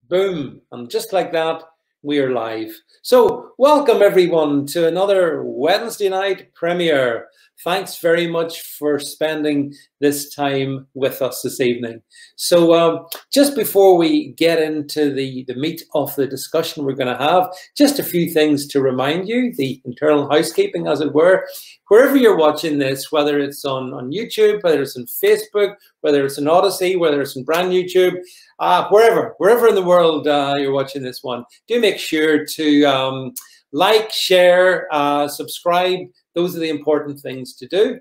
Boom. And just like that, we are live. So welcome everyone to another Wednesday night premiere. Thanks very much for spending this time with us this evening. So just before we get into the meat of the discussion we're going to have, just a few things to remind you, the internal housekeeping as it were. Wherever you're watching this, whether it's on YouTube, whether it's on Facebook, whether it's in Odyssey, whether it's in brand YouTube, wherever in the world you're watching this one, do make sure to like, share, subscribe. Those are the important things to do.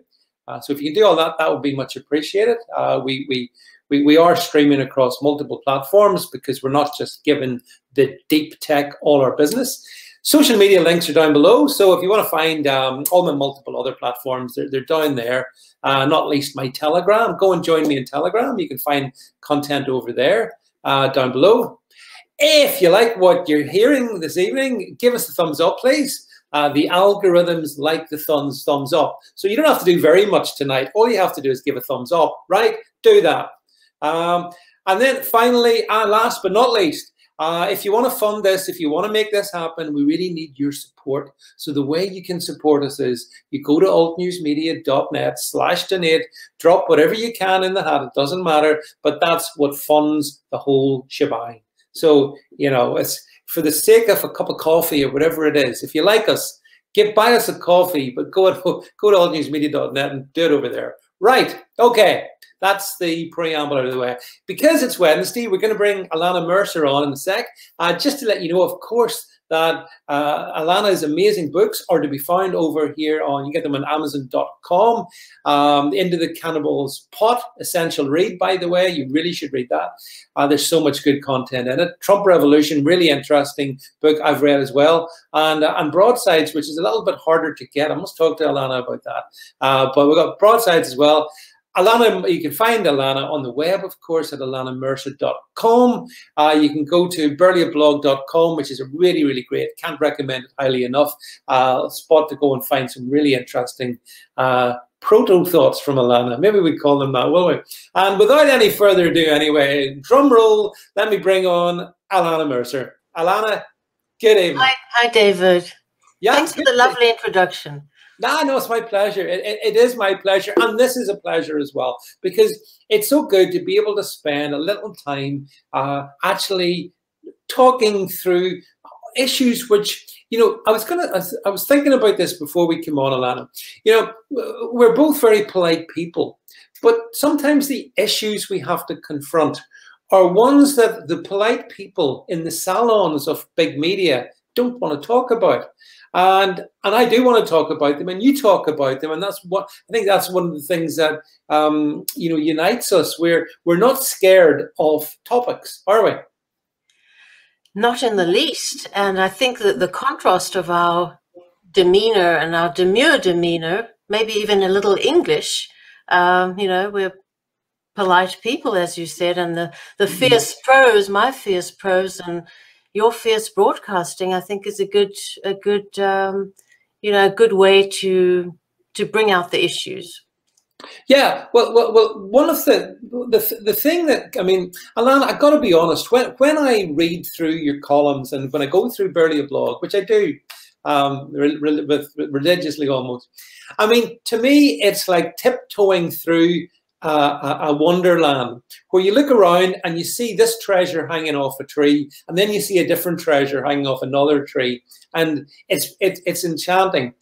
So if you can do all that, that would be much appreciated. We are streaming across multiple platforms because we're not just giving the deep tech all our business. Social media links are down below. So if you want to find all my multiple other platforms, they're down there. Not least my Telegram. Go and join me in Telegram. You can find content over there down below. If you like what you're hearing this evening, give us a thumbs up, please. The algorithms like the thumbs up. So you don't have to do very much tonight. All you have to do is give a thumbs up, right? Do that. And then finally, last but not least, if you want to fund this, if you want to make this happen, we really need your support. So the way you can support us is you go to altnewsmedia.net/donate, drop whatever you can in the hat. It doesn't matter, but that's what funds the whole shebang. So, you know, it's for the sake of a cup of coffee or whatever it is. If you like us, buy us a coffee, but go to altnewsmedia.net and do it over there. Right. Okay. That's the preamble out of the way. Because it's Wednesday, we're going to bring Ilana Mercer on in a sec. Just to let you know, of course, that Ilana's amazing books are to be found over here on, you get them on Amazon.com. Into the Cannibal's Pot, essential read, by the way. You really should read that. There's so much good content in it. Trump Revolution, really interesting book I've read as well. And Broadsides, which is a little bit harder to get. I must talk to Ilana about that. But we've got Broadsides as well. Ilana, you can find Ilana on the web, of course, at ilanamercer.com. You can go to burleyablog.com, which is a really, really great, can't recommend it highly enough, spot to go and find some really interesting proto-thoughts from Ilana. Maybe we call them that, will we? And without any further ado anyway, drum roll, let me bring on Ilana Mercer. Ilana, good evening. Hi, David. Yeah, thanks for the lovely introduction. No, it's my pleasure. It is my pleasure. And this is a pleasure as well, because it's so good to be able to spend a little time actually talking through issues which, you know, I was thinking about this before we came on, Ilana. You know, we're both very polite people, but sometimes the issues we have to confront are ones that the polite people in the salons of big media don't want to talk about. And I do want to talk about them, and you talk about them, and that's what I think. That's one of the things that you know, unites us. We're not scared of topics, are we? Not in the least. And I think that the contrast of our demeanor and our demure demeanor, maybe even a little English, you know, we're polite people, as you said, and the fierce prose, my fierce prose, and your fierce broadcasting, I think, is a good you know, a good way to bring out the issues. Yeah, well, one of the thing that, I mean, Ilana, I've got to be honest. When I read through your columns and when I go through Burley Blog, which I do religiously almost, I mean, to me, it's like tiptoeing through a wonderland where you look around and you see this treasure hanging off a tree, and then you see a different treasure hanging off another tree, and it's enchanting.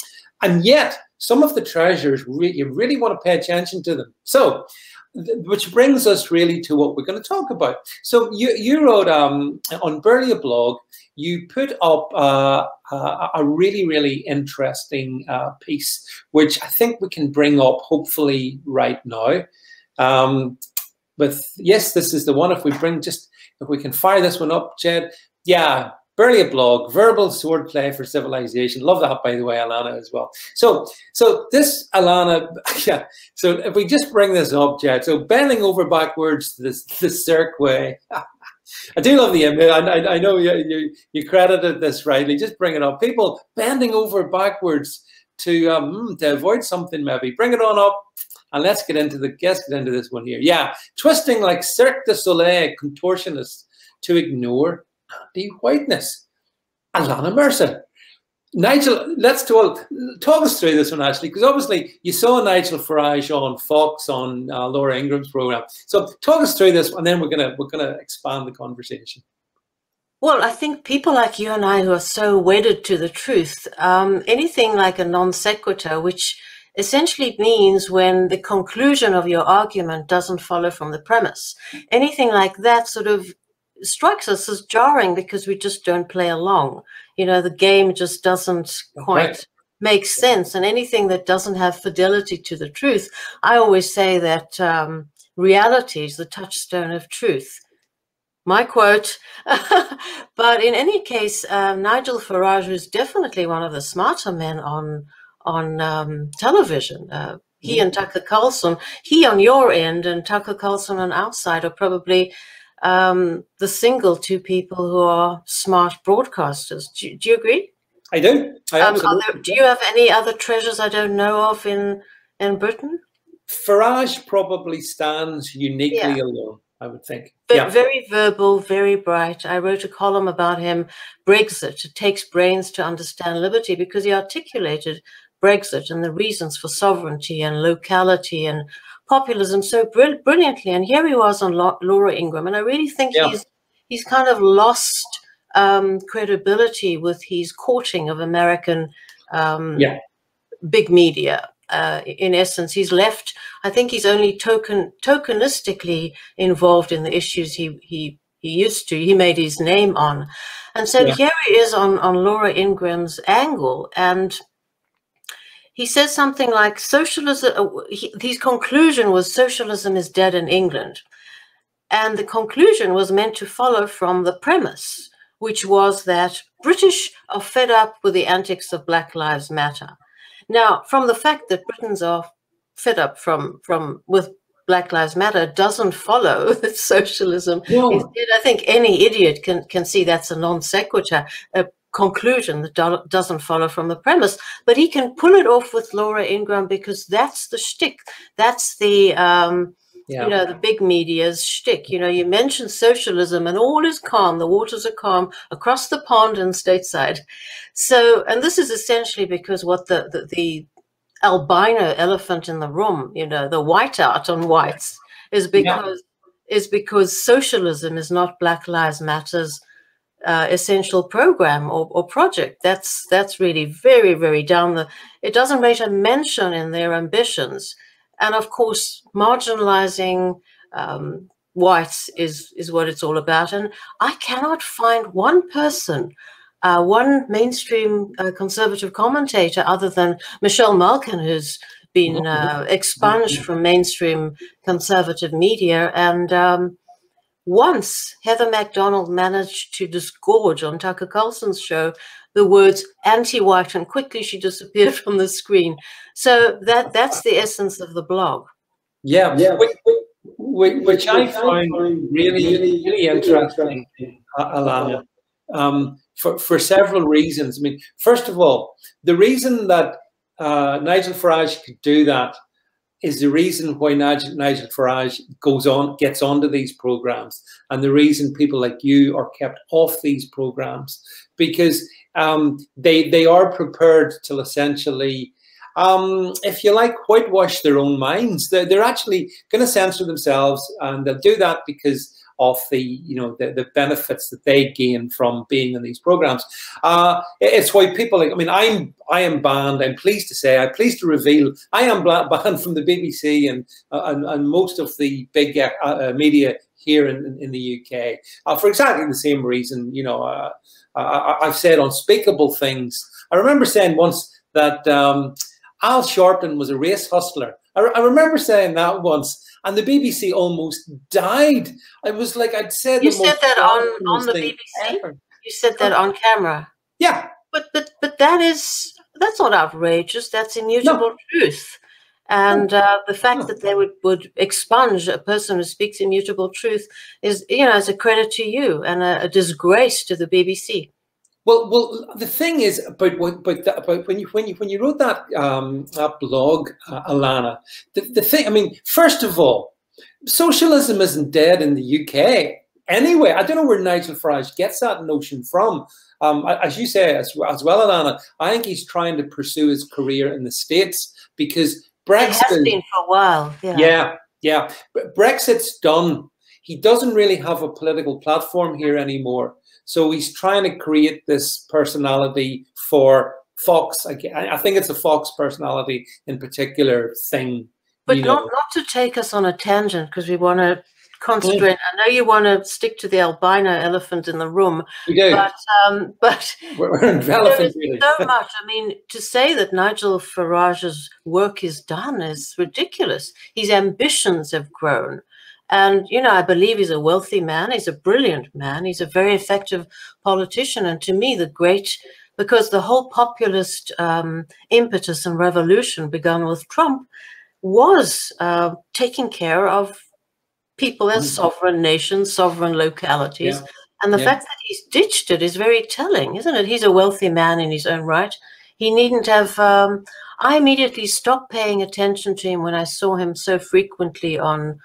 And yet, some of the treasures, you really want to pay attention to them. So, which brings us really to what we're going to talk about. So you wrote on Burley Blog, you put up a really, really interesting piece, which I think we can bring up hopefully right now. Yes, this is the one. If we can fire this one up, Jed. Yeah, Burley Blog, verbal swordplay for civilization. Love that, by the way, Ilana, as well. So this, Ilana, yeah. So if we just bring this up, Jed. So bending over backwards to the Cirque way. I do love the image. I know you credited this rightly. Just bring it up. People bending over backwards to avoid something, maybe. Bring it on up. And let's get into this one here. Yeah, twisting like Cirque du Soleil contortionists to ignore anti-whiteness. Ilana Mercer. Nigel, let's talk us through this one, actually, because obviously you saw Nigel Farage on Fox on Laura Ingram's program. So talk us through this, and then we're gonna expand the conversation. Well, I think people like you and I who are so wedded to the truth, anything like a non sequitur, which essentially means when the conclusion of your argument doesn't follow from the premise, anything like that sort of strikes us as jarring because we just don't play along. You know, the game just doesn't quite make sense. And anything that doesn't have fidelity to the truth, I always say that reality is the touchstone of truth. My quote. But in any case, Nigel Farage is definitely one of the smarter men on television. He and Tucker Carlson, he on your end and Tucker Carlson on our side are probably the single two people who are smart broadcasters. Do you agree? I do. Do you have any other treasures I don't know of in Britain? Farage probably stands uniquely alone, I would think. But very verbal, very bright. I wrote a column about him, Brexit. It takes brains to understand liberty, because he articulated Brexit and the reasons for sovereignty and locality and populism so brilliantly. And here he was on Laura Ingraham, and I really think he's kind of lost credibility with his courting of American big media. In essence, he's left. I think he's only tokenistically involved in the issues he used to. He made his name on, and so here he is on Laura Ingram's angle, and he says something like socialism. His conclusion was socialism is dead in England, and the conclusion was meant to follow from the premise, which was that British are fed up with the antics of Black Lives Matter. Now, from the fact that Britons are fed up with Black Lives Matter doesn't follow that socialism is dead. I think any idiot can see that's a non sequitur, a conclusion that doesn't follow from the premise. But he can pull it off with Laura Ingraham because that's the shtick. That's the you know, the big media's shtick. You know, you mention socialism and all is calm. The waters are calm across the pond and stateside. So, and this is essentially because what the albino elephant in the room, you know, the whiteout on whites is because socialism is not Black Lives Matter's essential program or project. That's really very, very down it doesn't rate a mention in their ambitions. And of course, marginalizing whites is what it's all about. And I cannot find one person, one mainstream conservative commentator other than Michelle Malkin, who's been expunged from mainstream conservative media. And once Heather MacDonald managed to disgorge on Tucker Carlson's show the words anti-white, and quickly she disappeared from the screen. So that's the essence of the blog. Yeah. Which I find really interesting, Ilana, for several reasons. I mean, first of all, the reason that Nigel Farage could do that is the reason why Nigel Farage gets onto these programs, and the reason people like you are kept off these programs, because they are prepared to essentially, if you like, whitewash their own minds. They're actually going to censor themselves, and they'll do that because of the benefits that they gain from being in these programs. It's why people like, I mean, I am banned. I'm pleased to reveal I am banned from the BBC and most of the big media here in the UK for exactly the same reason. You know, I've said unspeakable things. I remember saying once that Al Sharpton was a race hustler. I remember saying that once. And the BBC almost died. I was like, I'd said. You said that on the BBC. Ever. You said that on camera. Yeah. But that's not outrageous. That's immutable truth. And the fact that they would expunge a person who speaks immutable truth is, you know, is a credit to you and a disgrace to the BBC. Well, the thing is about when you wrote that blog, Ilana, the thing. I mean, first of all, socialism isn't dead in the UK anyway, I don't know where Nigel Farage gets that notion from. As you say as well, Ilana, I think he's trying to pursue his career in the States because Brexit has been for a while. Yeah. Brexit's done. He doesn't really have a political platform here anymore. So he's trying to create this personality for Fox. I think it's a Fox personality in particular thing. But not to take us on a tangent, because we want to concentrate. I know you want to stick to the albino elephant in the room. We do. But we're irrelevant, really. So much. I mean, to say that Nigel Farage's work is done is ridiculous. His ambitions have grown. And, you know, I believe he's a wealthy man. He's a brilliant man. He's a very effective politician. And to me, because the whole populist impetus and revolution begun with Trump was taking care of people as sovereign nations, sovereign localities. Yeah. And the fact that he's ditched it is very telling, isn't it? He's a wealthy man in his own right. He needn't have... I immediately stopped paying attention to him when I saw him so frequently on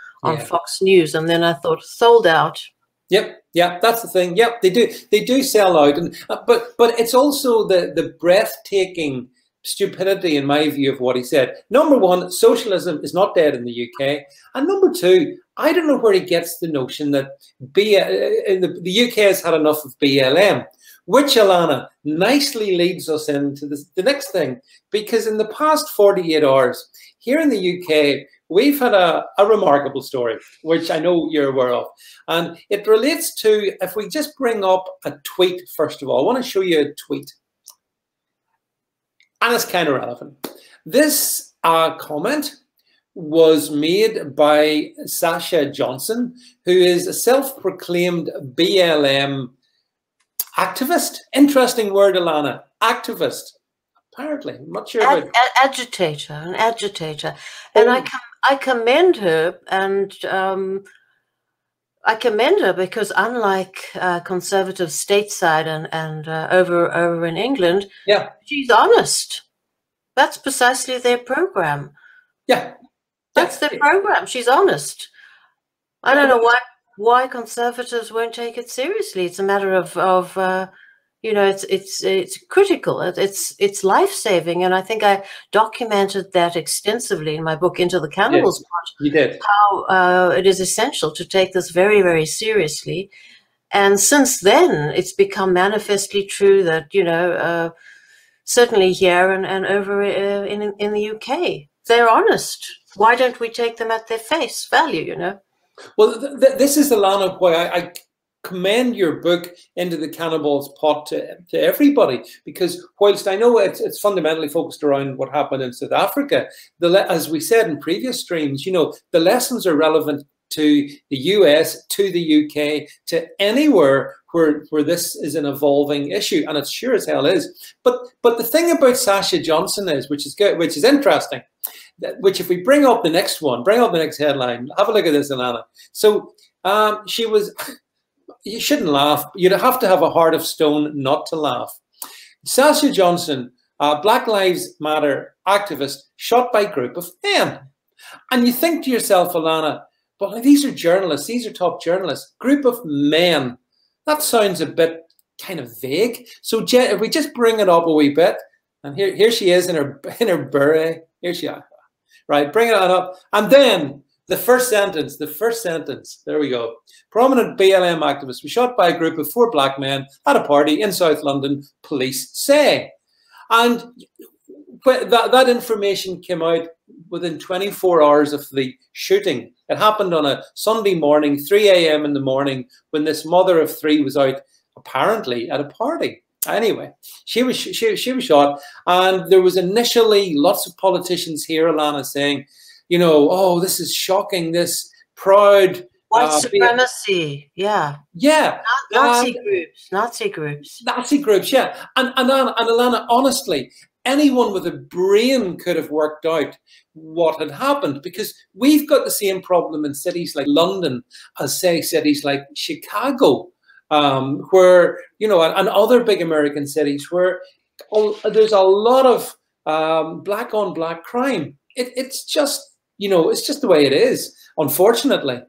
Fox News. And then I thought, sold out. Yep. Yeah, that's the thing. Yep, they do sell out. And but it's also the breathtaking stupidity, in my view, of what he said. Number one, socialism is not dead in the UK. And number two, I don't know where he gets the notion that the UK has had enough of BLM, which, Ilana, nicely leads us into the next thing. Because in the past 48 hours, here in the UK, we've had a remarkable story, which I know you're aware of. And it relates to, if we just bring up a tweet, first of all, I want to show you a tweet. And it's kind of relevant. This comment was made by Sasha Johnson, who is a self-proclaimed BLM activist. Interesting word, Ilana. Activist. Apparently, I'm not sure about an agitator. And I commend her, and I commend her because, unlike conservative stateside and over in England, she's honest. That's precisely their program. Yeah, that's their program. She's honest. I don't know why conservatives won't take it seriously. It's a matter of you know, it's critical. It's life-saving, and I think I documented that extensively in my book Into the Cannibals. Yes, you did. How it is essential to take this very, very seriously. And since then, it's become manifestly true that, you know, certainly here and over in the UK, they're honest. Why don't we take them at their face value? You know. Well, this is, Ilana, why I commend your book Into the Cannibals Pot to everybody, because whilst I know it's fundamentally focused around what happened in South Africa, as we said in previous streams, you know, the lessons are relevant to the US, to the UK, to anywhere where this is an evolving issue, and it sure as hell is. But the thing about Sasha Johnson is, which is good, which is interesting, which if we bring up the next one, bring up the next headline, have a look at this, Ilana. So she was... You shouldn't laugh. You'd have to have a heart of stone not to laugh. Sasha Johnson, Black Lives Matter activist, shot by a group of men. And you think to yourself, Ilana, but these are journalists. These are top journalists. Group of men. That sounds a bit kind of vague. So if we just bring it up a wee bit, and here she is in her beret. Here she is. Right, bring it on up. And then... the first sentence, there we go. Prominent BLM activists were shot by a group of 4 black men at a party in South London, police say. And that information came out within 24 hours of the shooting. It happened on a Sunday morning, 3 a.m. in the morning, when this mother of 3 was out, apparently, at a party. Anyway, she was shot. And there was initially lots of politicians here, Ilana, saying, you know, oh, this is shocking, this proud... white supremacy, yeah. Nazi groups, yeah. And Ilana, honestly, anyone with a brain could have worked out what had happened, because we've got the same problem in cities like London as, say, cities like Chicago, where, you know, and other big American cities where there's a lot of black-on-black crime. It's just... you know, it's just the way it is, unfortunately.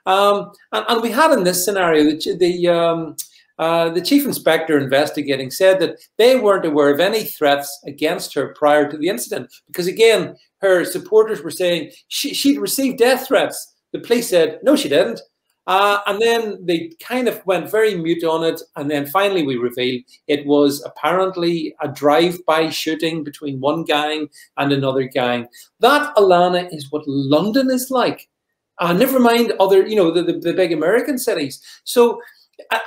And we had in this scenario the chief inspector investigating said that they weren't aware of any threats against her prior to the incident, because again, her supporters were saying she'd received death threats. The police said, no, she didn't. And then they kind of went very mute on it. And then finally we revealed it was apparently a drive-by shooting between one gang and another gang. That, Ilana, is what London is like. Never mind other, you know, the big American cities. So,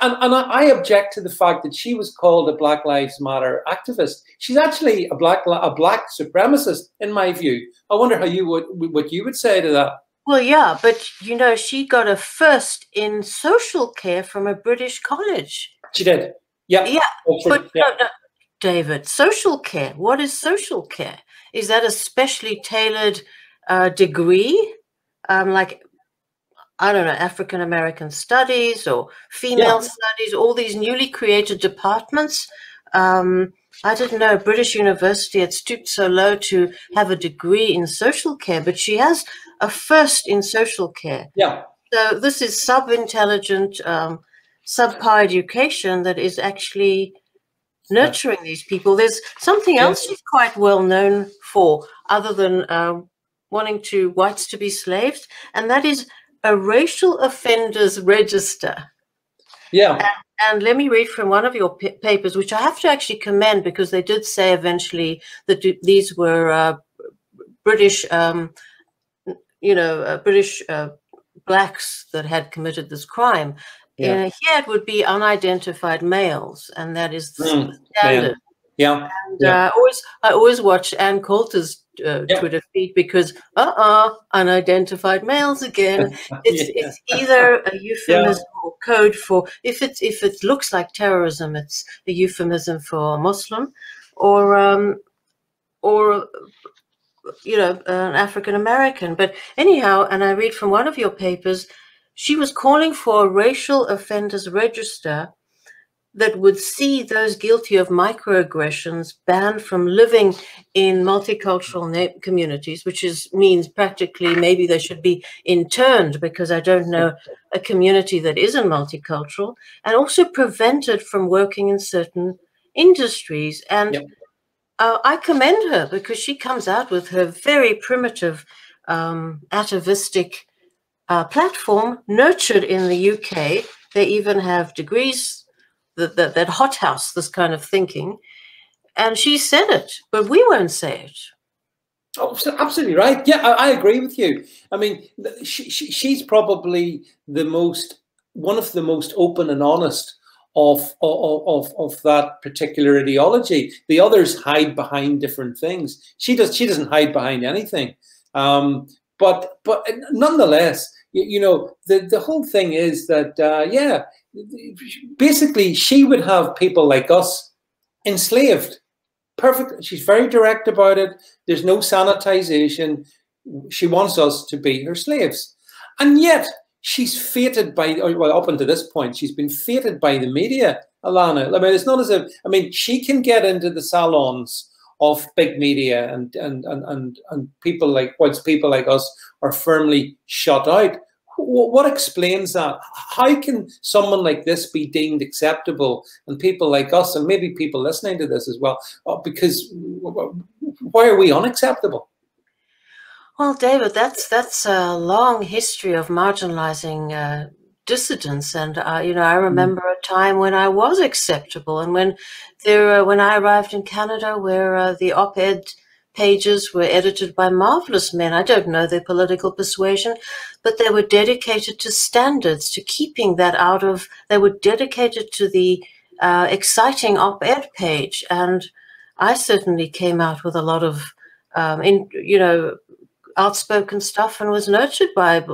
and I object to the fact that she was called a Black Lives Matter activist. She's actually a black supremacist, in my view. I wonder how what you would say to that. Well, yeah, but you know, she got a first in social care from a British college. She did. Yeah. Yeah. But yeah. No, David, social care. What is social care? Is that a specially tailored degree? Like, I don't know, African American studies or female studies, all these newly created departments. I didn't know British University had stooped so low to have a degree in social care, but she has a first in social care. Yeah. So this is sub-intelligent, subpar education that is actually nurturing these people. There's something else she's quite well known for, other than wanting whites to be slaves, and that is a racial offenders register. Yeah. And let me read from one of your papers, which I have to actually commend, because they did say eventually that these were British, British blacks that had committed this crime. Here it would be unidentified males, and that is the standard. Yeah. And I always watch Ann Coulter's Twitter feed, because unidentified males again. It's either a euphemism or code for, if it looks like terrorism, it's a euphemism for a Muslim, or an African American. But anyhow, and I read from one of your papers, she was calling for a racial offenders register that would see those guilty of microaggressions banned from living in multicultural communities, which means practically maybe they should be interned, because I don't know a community that isn't multicultural, and also prevented from working in certain industries. And I commend her, because she comes out with her very primitive atavistic platform, nurtured in the UK. They even have degrees that hothouse this kind of thinking, and she said it, but we won't say it. Oh, absolutely right. Yeah, I agree with you. I mean, she's probably one of the most open and honest of that particular ideology. The others hide behind different things. She doesn't hide behind anything. But nonetheless, you know, the whole thing is that basically she would have people like us enslaved. Perfect. She's very direct about it. There's no sanitization. She wants us to be her slaves. And yet she's fated by, well, up until this point, she's been fated by the media, Ilana. I mean, it's not as if, I mean, she can get into the salons of big media and people like, whilst people like us are firmly shut out. What explains that? How can someone like this be deemed acceptable, and people like us, and maybe people listening to this as well, because why are we unacceptable? Well, David, that's a long history of marginalizing dissidents, and I remember a time when I was acceptable, and when I arrived in Canada, where the op-ed pages were edited by marvelous men. I don't know their political persuasion, but they were dedicated to standards, to keeping that out of. They were dedicated to the exciting op-ed page, and I certainly came out with a lot of outspoken stuff, and was nurtured by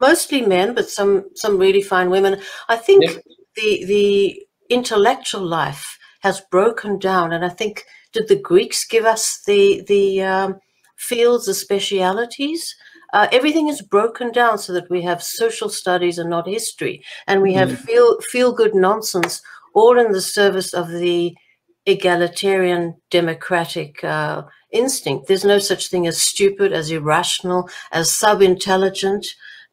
mostly men, but some really fine women. I think the intellectual life has broken down, and I think, did the Greeks give us the fields, the specialities? Everything is broken down so that we have social studies and not history, and we have feel good nonsense, all in the service of the egalitarian democratic instinct. There's no such thing as stupid, as irrational, as sub-intelligent,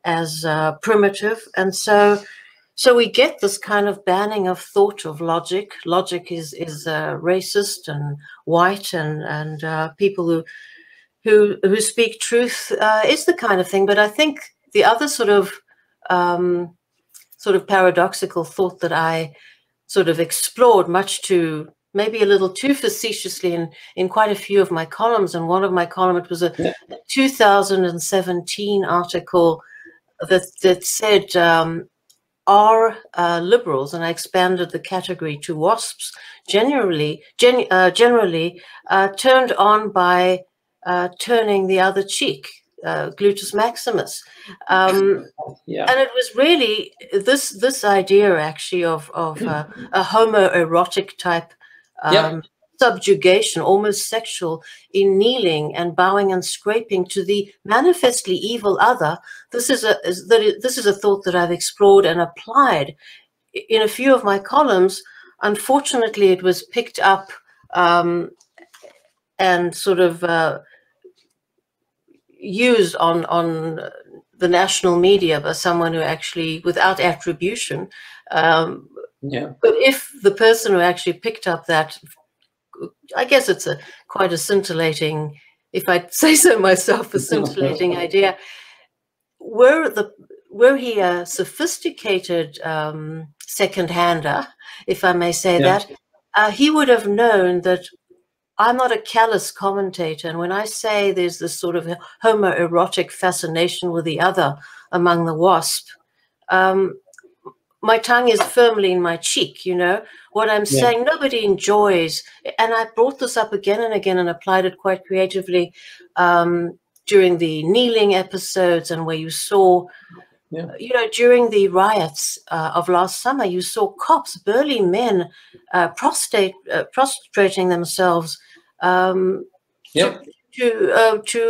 as primitive, and so we get this kind of banning of thought, of logic. Logic is racist and white, and people who speak truth is the kind of thing. But I think the other sort of paradoxical thought that I sort of explored, much to maybe a little too facetiously in quite a few of my columns. And one of my columns, it was a 2017 article that said, are liberals, and I expanded the category to WASPs, generally turned on by turning the other cheek, gluteus maximus. And it was really this idea actually of a homoerotic type subjugation, almost sexual, in kneeling and bowing and scraping to the manifestly evil other. This is a thought that I've explored and applied in a few of my columns. Unfortunately, it was picked up and sort of used on the national media by someone who actually, without attribution. But if the person who actually picked up that, I guess it's quite a scintillating, if I say so myself, a scintillating idea. Were he a sophisticated second-hander, if I may say that, he would have known that I'm not a callous commentator. And when I say there's this sort of homoerotic fascination with the other among the WASP, my tongue is firmly in my cheek, you know. What I'm saying, nobody enjoys. And I brought this up again and again and applied it quite creatively during the kneeling episodes, and where you saw, you know, during the riots of last summer, you saw cops, burly men, prostrating themselves to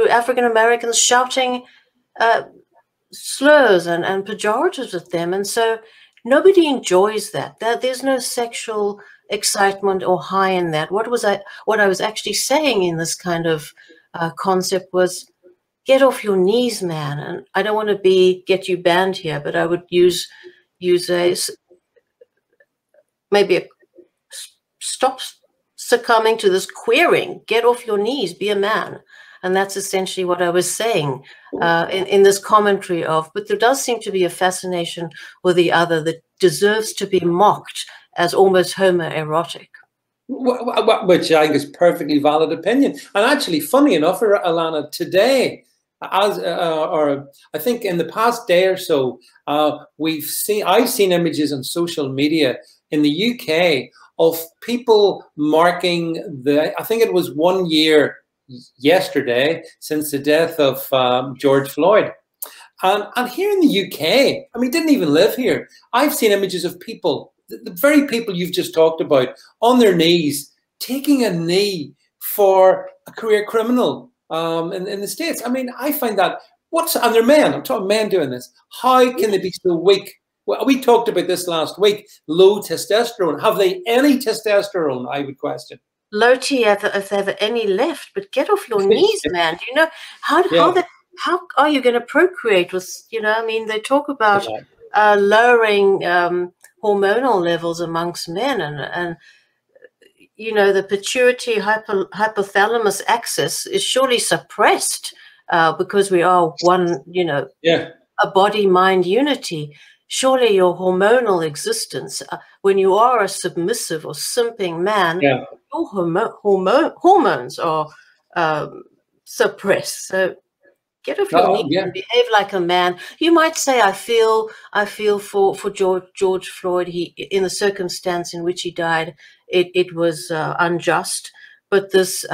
African Americans, shouting slurs and pejoratives at them. And so nobody enjoys that. There's no sexual excitement or high in that. What I was actually saying in this kind of concept was, get off your knees, man. And I don't want to get you banned here, but I would use stop succumbing to this queering. Get off your knees, be a man. And that's essentially what I was saying in this commentary of, but there does seem to be a fascination with the other that deserves to be mocked as almost homoerotic. Which I think is perfectly valid opinion. And actually, funny enough, Ilana, today, or I think in the past day or so, I've seen images on social media in the UK of people marking I think it was 1 year yesterday since the death of George Floyd. And here in the UK, I mean, didn't even live here. I've seen images of people, the very people you've just talked about, on their knees, taking a knee for a career criminal in the States. I mean, I find that, and they're men, I'm talking men doing this. How can they be so weak? Well, we talked about this last week, low testosterone. Have they any testosterone, I would question. Low T if they have any left, but get off your knees, man. Do you know how are you going to procreate with, you know, I mean, they talk about lowering hormonal levels amongst men, and you know, the pituitary hypothalamus axis is surely suppressed because we are one, you know, a body-mind unity. Surely your hormonal existence, when you are a submissive or simping man, your hormones are suppressed. So get off your knees and behave like a man. You might say, I feel for George Floyd. In the circumstance in which he died, it was unjust. But this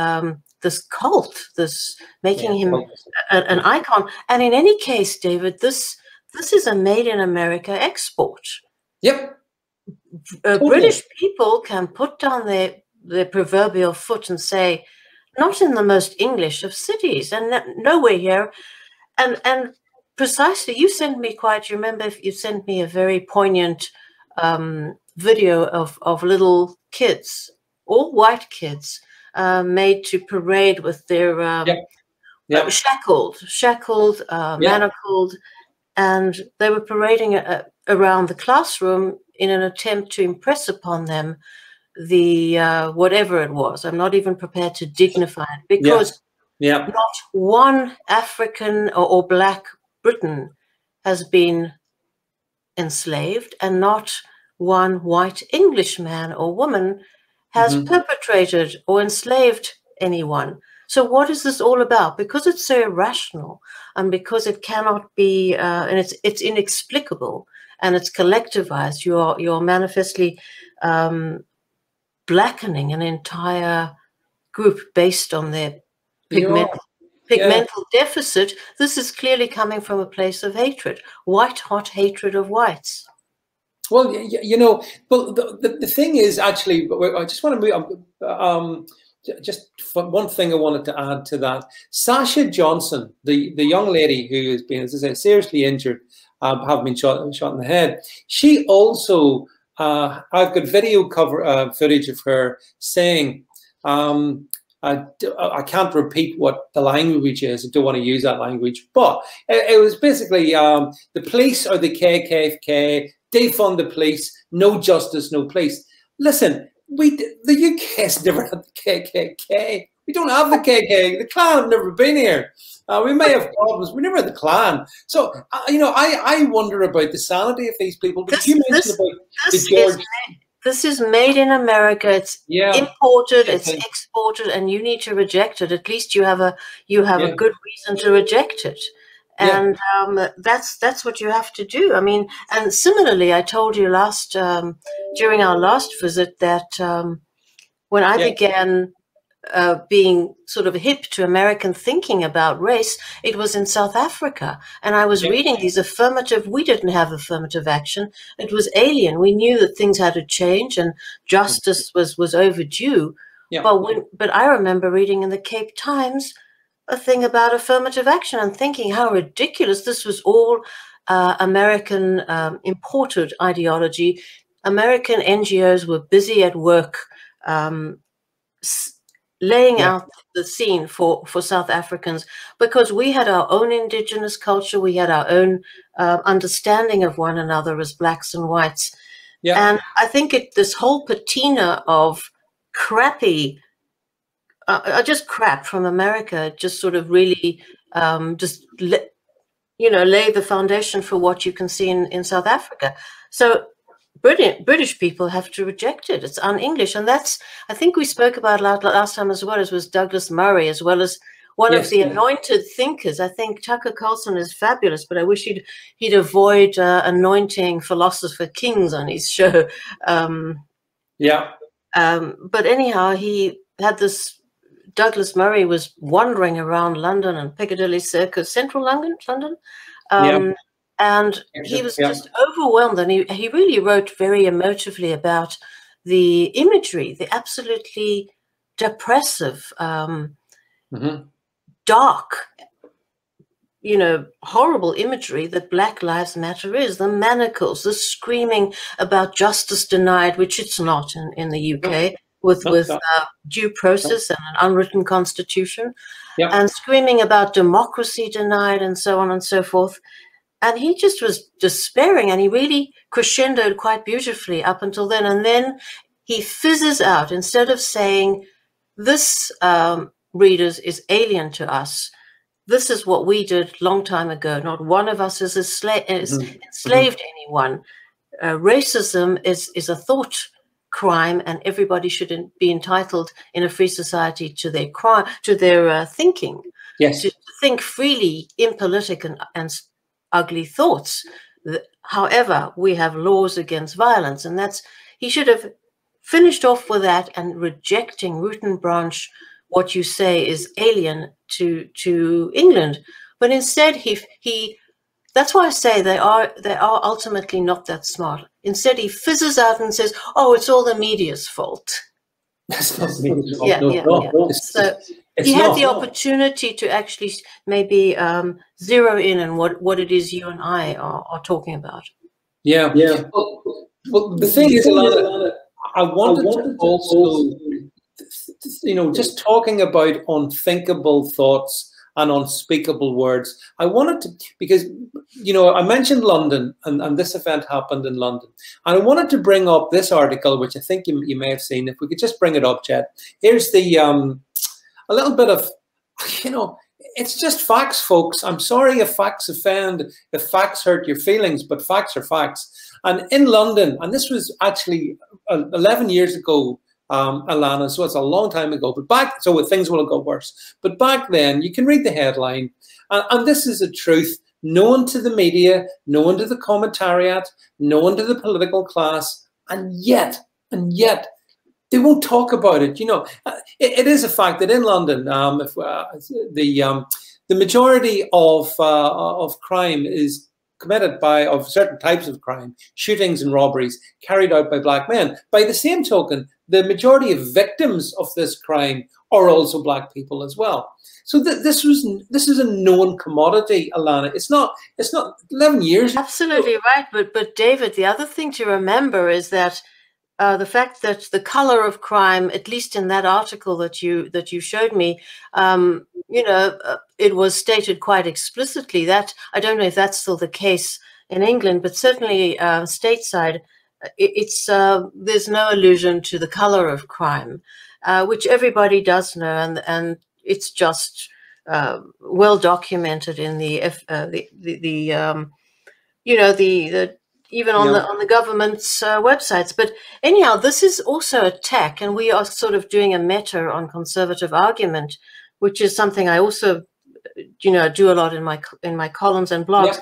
cult, this making him an icon. And in any case, David, this is a made in America export. Yep. Totally. British people can put down their proverbial foot and say, not in the most English of cities, and nowhere here. And precisely, you sent me you remember you sent me a very poignant video of little kids, all white kids, made to parade with their shackled, manacled. and they were parading around the classroom in an attempt to impress upon them the whatever it was. I'm not even prepared to dignify it, because not one African or Black Briton has been enslaved, and not one white Englishman or woman has perpetrated or enslaved anyone. So what is this all about? Because it's so irrational, and because it cannot be, and it's inexplicable, and it's collectivized, you're manifestly blackening an entire group based on their pigmental deficit. This is clearly coming from a place of hatred, white hot hatred of whites. Well, you know, well, the thing is, actually, I just want to just one thing I wanted to add to that. Sasha Johnson, the young lady who has been, as I say, seriously injured, have been shot in the head. She also, I've got video footage of her saying, I can't repeat what the language is. I don't want to use that language, but it was basically the police are the KKK, defund the police, no justice, no police. Listen, the UK has never had the KKK. We don't have the KKK. The Klan have never been here. We may have problems. We never had the Klan. So, you know, I wonder about the sanity of these people. Because you mentioned about the George. This is made in America. It's imported. It's exported, and you need to reject it. At least you have a good reason to reject it, and that's what you have to do. I mean, and similarly, I told you during our last visit that when I began being sort of hip to American thinking about race, it was in South Africa. And I was reading these we didn't have affirmative action. It was alien. We knew that things had to change and justice was overdue. But I remember reading in the Cape Times a thing about affirmative action and thinking how ridiculous. This was all American imported ideology. American NGOs were busy at work laying out the scene for South Africans, because we had our own indigenous culture, we had our own understanding of one another as blacks and whites. And I think this whole patina of crappy, just crap from America, just sort of really lay the foundation for what you can see in South Africa. So British people have to reject it. It's un-English, and that's, I think we spoke about last time as well, as was Douglas Murray, as well as one of the anointed thinkers. I think Tucker Carlson is fabulous, but I wish he'd avoid anointing philosopher kings on his show. But anyhow, he had this. Douglas Murray was wandering around London and Piccadilly Circus, central London. And he was just overwhelmed, and he really wrote very emotively about the imagery, the absolutely depressive, dark, horrible imagery that Black Lives Matter is, the manacles, the screaming about justice denied, which it's not in the UK, with due process and an unwritten constitution, and screaming about democracy denied and so on and so forth. And he just was despairing, and he really crescendoed quite beautifully up until then. And then he fizzes out. Instead of saying, this, readers, is alien to us. This is what we did long time ago. Not one of us is enslaved anyone. Racism is a thought crime, and everybody should be entitled in a free society to their thinking. To think freely, impolitic and ugly thoughts. However, we have laws against violence, and he should have finished off with that and rejecting root and branch what you say is alien to England. But instead, that's why I say they are ultimately not that smart. Instead, he fizzes out and says, "Oh, it's all the media's fault." That's not the media's fault. So he had the opportunity to actually maybe zero in on what it is you and I are talking about. Well, the thing is, Ilana, I wanted to also, just talking about unthinkable thoughts and unspeakable words. I wanted to, because, you know, I mentioned London, and this event happened in London. And I wanted to bring up this article, which I think you may have seen. If we could just bring it up, Chet. Here's the, a little bit of, you know, it's just facts, folks. I'm sorry if facts offend, if facts hurt your feelings, but facts are facts. And in London, and this was actually 11 years ago, Ilana, so it's a long time ago, but so things will go worse. But back then, you can read the headline, and this is a truth known to the media, known to the commentariat, known to the political class, and yet, they won't talk about it. You know, it is a fact that in London, the majority of crime is committed of certain types of crime, shootings and robberies carried out by black men. By the same token, the majority of victims of this crime are also black people as well. So this is a known commodity, Ilana. It's not 11 years. Absolutely right. But David, the other thing to remember is that the fact that the color of crime, at least in that article that you showed me, you know, it was stated quite explicitly that, I don't know if that's still the case in England, but certainly stateside, it's there's no allusion to the color of crime, which everybody does know, and it's just well documented in you know, the even on the government's websites. But anyhow, this is also a tack, and we are sort of doing a meta on conservative argument, which is something I also, you know, do a lot in my columns and blogs. Yeah.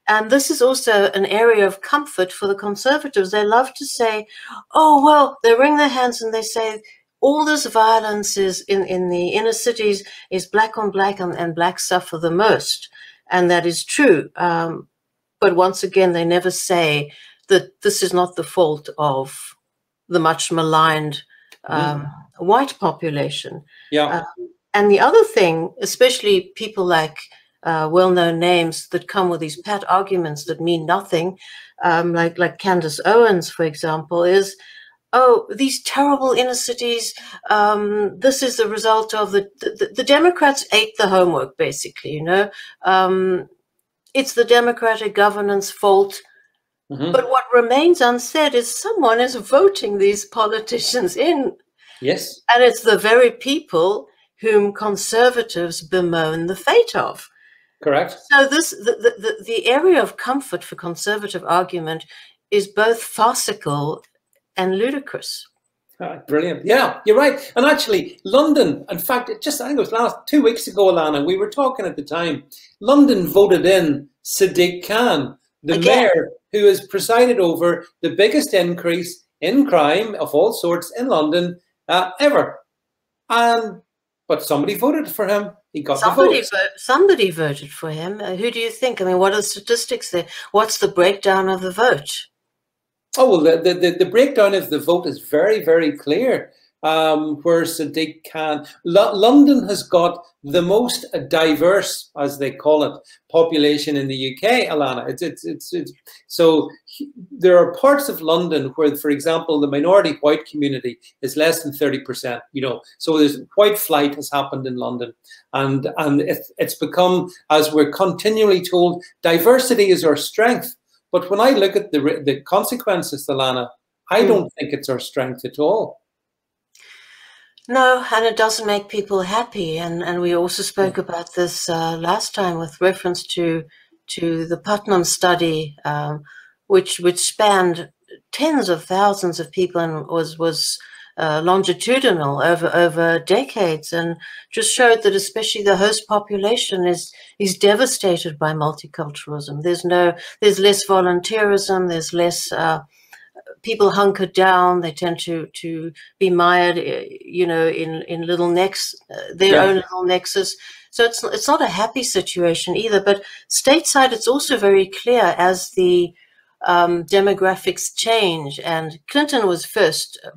And this is also an area of comfort for the conservatives. They love to say, oh, well, they wring their hands and they say, all this violence is in the inner cities is black on black, and blacks suffer the most. And that is true. But once again, they never say that this is not the fault of the much maligned white population. Yeah. And the other thing, especially people like well-known names that come with these pat arguments that mean nothing, like Candace Owens, for example, is, oh, these terrible inner cities, this is the result of the Democrats ate the homework, basically, you know. It's the Democratic governance fault. Mm-hmm. But what remains unsaid is someone is voting these politicians in. Yes. And it's the very people whom conservatives bemoan the fate of. Correct. So the area of comfort for conservative argument is both farcical and ludicrous. Brilliant. Yeah, you're right. And actually, London, in fact, I think it was 2 weeks ago, Ilana, we were talking at the time, London voted in Sadiq Khan, the mayor who has presided over the biggest increase in crime of all sorts in London ever. But somebody voted for him. He got the vote. Somebody voted for him. Who do you think? I mean, what are the statistics there? What's the breakdown of the vote? Oh, well, the breakdown of the vote is very, very clear. Where Sadiq Khan, London has got the most diverse, as they call it, population in the UK, Ilana. It's so there are parts of London where, for example, the minority white community is less than 30%. You know, so there's white flight has happened in London, and it's become, as we're continually told, diversity is our strength. But when I look at the consequences, Ilana, I don't think it's our strength at all. No, and it doesn't make people happy. And we also spoke about this last time with reference to the Putnam study, which spanned tens of thousands of people and was longitudinal over decades, and just showed that especially the host population is devastated by multiculturalism. There's less volunteerism, there's less people hunker down. They tend to be mired, you know, in little necks, their own little nexus. So it's not a happy situation either. But stateside, it's also very clear as the demographics change, and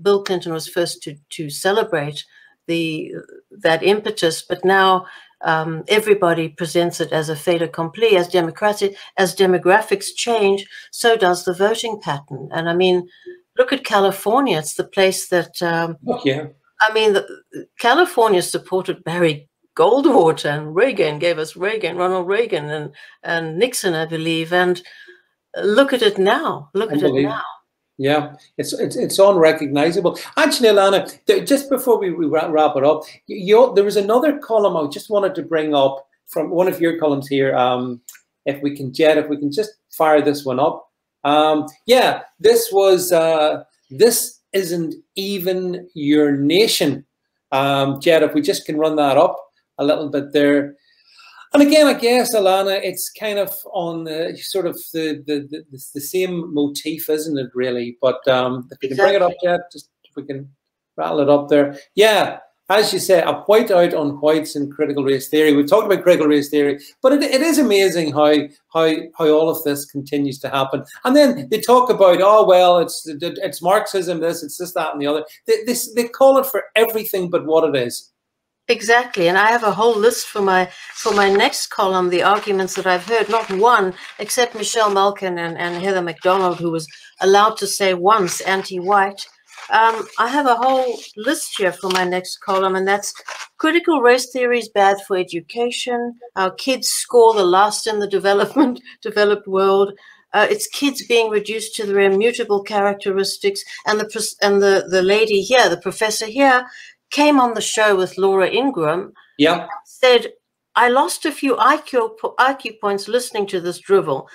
Bill Clinton was first to celebrate that impetus, but now everybody presents it as a fait accompli. As demographics change, so does the voting pattern. And I mean, look at California. It's the place that I mean, California supported Barry Goldwater, and Reagan gave us Ronald Reagan, and Nixon, I believe. And look at it now. Look at it now. Yeah, it's unrecognizable. Actually, Ilana, just before we wrap it up, there was another column I just wanted to bring up from one of your columns here. If we can just fire this one up. Yeah, this was This Isn't Even Your Nation. Jed, if we just can run that up a little bit there. And again, I guess, Ilana, it's kind of on sort of the same motif, isn't it, really? But if you can bring it up, Jed, just if we can rattle it up there. Yeah, as you say, a whiteout on whites in critical race theory. We've talked about critical race theory, but it is amazing how all of this continues to happen. And then they talk about, oh, well, it's Marxism, this, it's this, that, and the other. They call it for everything but what it is. Exactly, and I have a whole list for my next column, the arguments that I've heard, not one, except Michelle Malkin and Heather MacDonald, who was allowed to say once anti-white. I have a whole list here for my next column, and that's critical race theory is bad for education. Our kids score the last in the developed world. It's kids being reduced to their immutable characteristics, and the lady here, the professor here, came on the show with Laura Ingraham. Yeah, said, I lost a few IQ points listening to this drivel.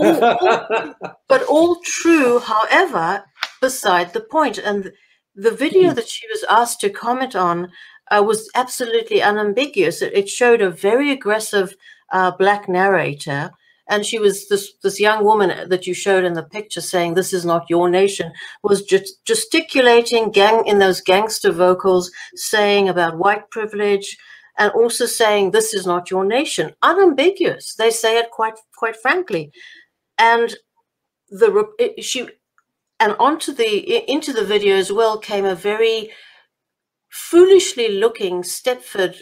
But all true, however, beside the point. And the video that she was asked to comment on was absolutely unambiguous. It showed a very aggressive black narrator. And she was this young woman that you showed in the picture saying, this is not your nation, was gesticulating in those gangster vocals, saying about white privilege, and also saying, this is not your nation. Unambiguous. They say it quite frankly. And into the video as well came a very foolishly looking Stepford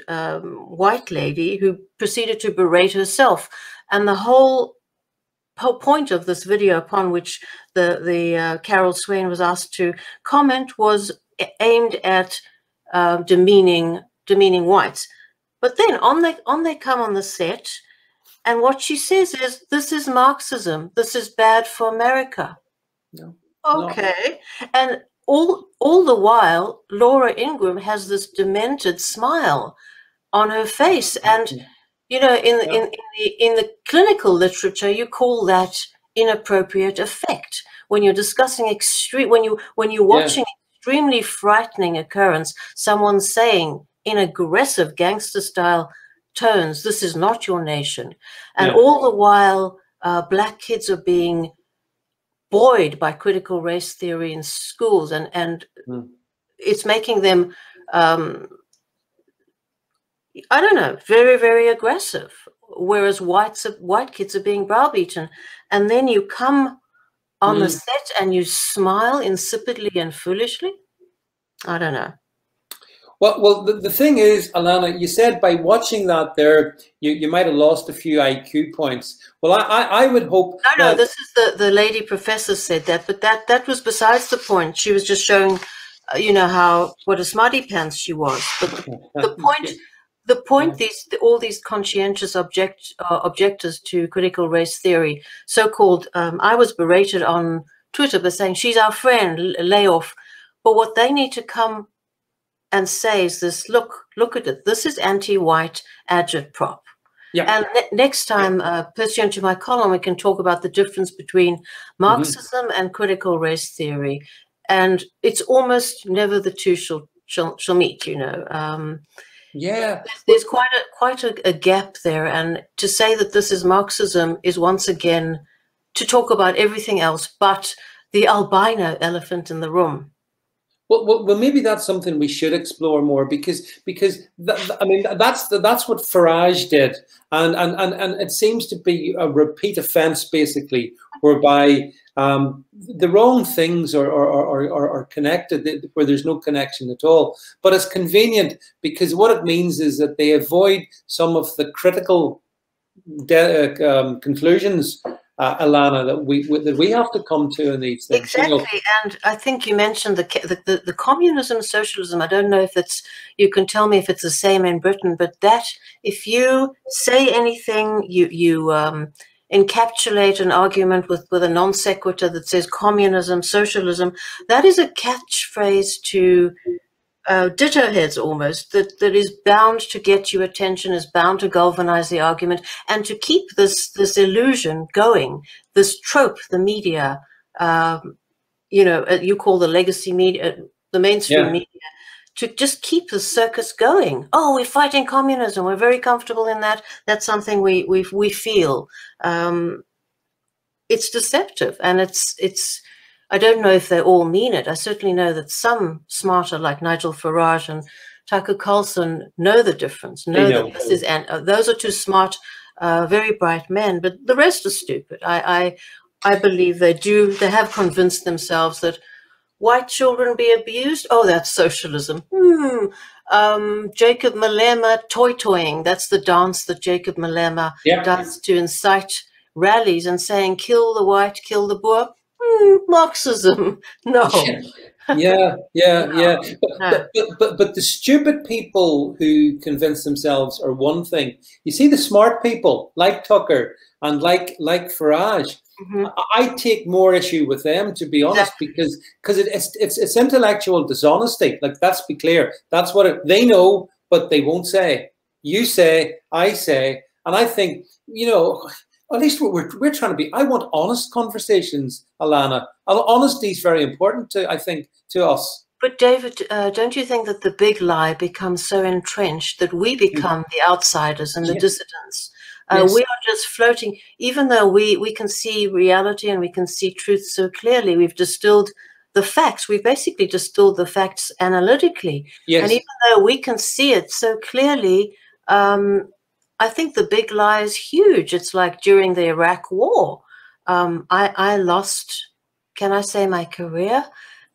white lady who proceeded to berate herself. And the whole point of this video, upon which the Carol Swain was asked to comment, was aimed at demeaning whites. But then on they come on the set, and what she says is, "This is Marxism. This is bad for America." No. Okay, no. And all the while, Laura Ingraham has this demented smile on her face, and. You know, in the clinical literature, you call that inappropriate effect. When you're discussing when you're watching extremely frightening occurrence, someone saying in aggressive gangster style tones, "This is not your nation," and all the while, black kids are being buoyed by critical race theory in schools, and it's making them. I don't know, very, very aggressive, whereas white kids are being browbeaten. And then you come on the set and you smile insipidly and foolishly. I don't know. Well, the thing is, Ilana, you said by watching that there, you might have lost a few IQ points. Well, I would hope. No, this is the lady professor said that, but that was besides the point. She was just showing, you know, what a smarty pants she was. But the point. The point, all these conscientious objectors to critical race theory, so-called, I was berated on Twitter by saying, she's our friend, lay off. But what they need to come and say is this, look at it. This is anti-white agitprop. Yeah. And next time, pursuant to my column, we can talk about the difference between Marxism and critical race theory. And it's almost never the two shall meet, you know. There's quite a gap there, and to say that this is Marxism is once again to talk about everything else but the albino elephant in the room. Well, maybe that's something we should explore more because I mean that's what Farage did, and it seems to be a repeat offence basically, whereby the wrong things are connected where there's no connection at all. But it's convenient because what it means is that they avoid some of the critical conclusions Ilana, that we have to come to in these things. Exactly, you know? And I think you mentioned the communism, socialism. I don't know if it's, you can tell me if it's the same in Britain, but that if you say anything, you encapsulate an argument with a non sequitur that says communism, socialism, that is a catchphrase to ditto heads almost, that is bound to get you attention, is bound to galvanize the argument, and to keep this illusion going, this trope, the media, you know, you call the legacy media, the mainstream media, to just keep the circus going. Oh, we're fighting communism. We're very comfortable in that. That's something we feel. It's deceptive, and it's. I don't know if they all mean it. I certainly know that some smarter, like Nigel Farage and Tucker Carlson, know the difference. Know that this is, and those are two smart, very bright men. But the rest are stupid. I believe they do. They have convinced themselves that white children be abused. Oh, that's socialism. Jacob Malema toying. That's the dance that Jacob Malema does to incite rallies and saying, "Kill the white, kill the Boer." Marxism. No. Yeah. But the stupid people who convince themselves are one thing. You see, the smart people like Tucker and like Farage, I take more issue with them, to be honest, because it's intellectual dishonesty. Like, let's be clear, that's what they know, but they won't say. You say, I say, and I think, you know, at least we're trying to be. I want honest conversations, Ilana. Honesty is very important to us. But David, don't you think that the big lie becomes so entrenched that we become the outsiders and the dissidents? We are just floating, even though we can see reality and we can see truth so clearly. We've distilled the facts. We've basically distilled the facts analytically. And even though we can see it so clearly, I think the big lie is huge. It's like during the Iraq War. I lost, can I say, my career?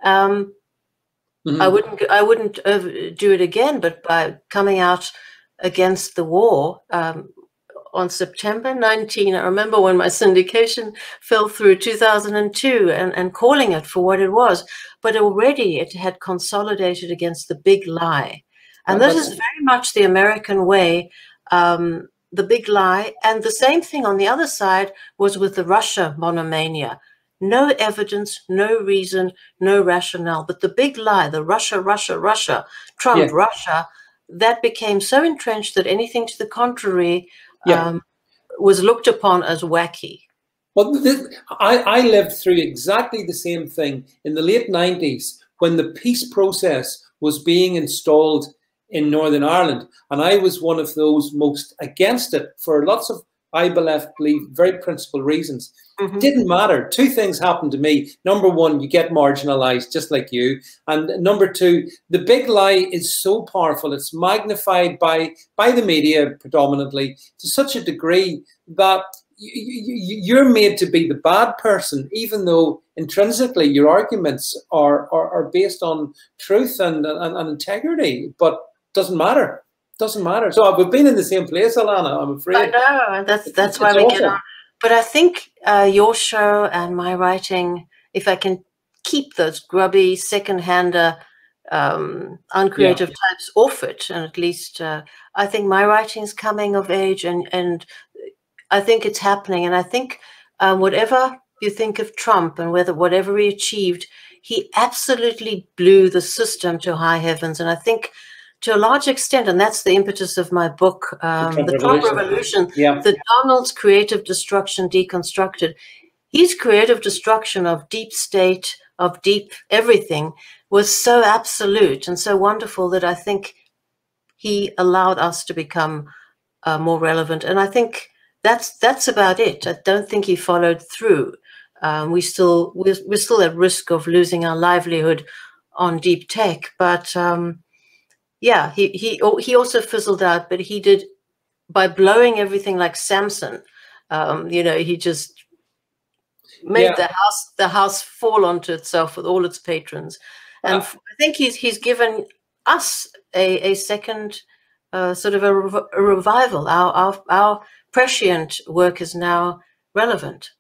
I wouldn't do it again, but by coming out against the war on September 19, I remember when my syndication fell through 2002 and calling it for what it was, but already it had consolidated against the big lie. And this is very much the American way. The big lie, and the same thing on the other side was with the Russia monomania. No evidence, no reason, no rationale, but the big lie, the Russia, Trump, Russia, that became so entrenched that anything to the contrary was looked upon as wacky. Well, I lived through exactly the same thing in the late 90s when the peace process was being installed in Northern Ireland, and I was one of those most against it for lots of, I believe, very principled reasons. Didn't matter. Two things happened to me. Number one, you get marginalized just like you, and number two, the big lie is so powerful. It's magnified by the media predominantly to such a degree that you're made to be the bad person, even though intrinsically your arguments are based on truth and integrity, but doesn't matter. Doesn't matter. So we've been in the same place, Ilana, I'm afraid. I know, and that's why we get on. But I think your show and my writing, if I can keep those grubby, second-hander, uncreative types off it, and at least I think my writing's coming of age, and I think it's happening. And I think whatever you think of Trump and whatever he achieved, he absolutely blew the system to high heavens. And I think to a large extent, and that's the impetus of my book, The Trump Revolution, the Donald's creative destruction deconstructed. His creative destruction of deep state, of deep everything, was so absolute and so wonderful that I think he allowed us to become more relevant. And I think that's about it. I don't think he followed through. We're still at risk of losing our livelihood on deep tech, but yeah, he also fizzled out, but he did by blowing everything like Samson. You know, he just made the house fall onto itself with all its patrons, and I think he's given us a second sort of a revival. Our prescient work is now relevant.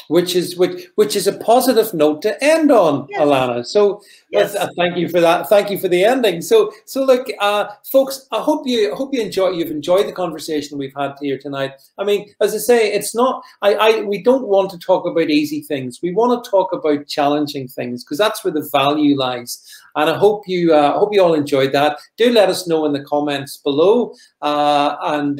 which is a positive note to end on, yes. Ilana. So yes. Thank you for that. Thank you for the ending. So look, folks, I hope you've enjoyed the conversation we've had here tonight. I mean, as I say, it's not. We don't want to talk about easy things. We want to talk about challenging things because that's where the value lies. And I hope you all enjoyed that. Do let us know in the comments below, and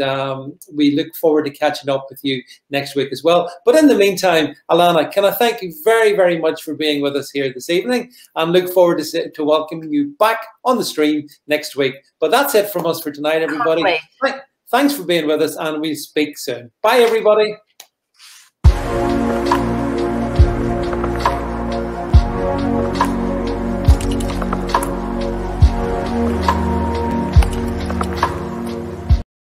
we look forward to catching up with you next week as well. But in the meantime, Ilana, can I thank you very, very much for being with us here this evening, and look forward to welcoming you back on the stream next week. But that's it from us for tonight, everybody. Thanks for being with us, and we'll speak soon. Bye, everybody.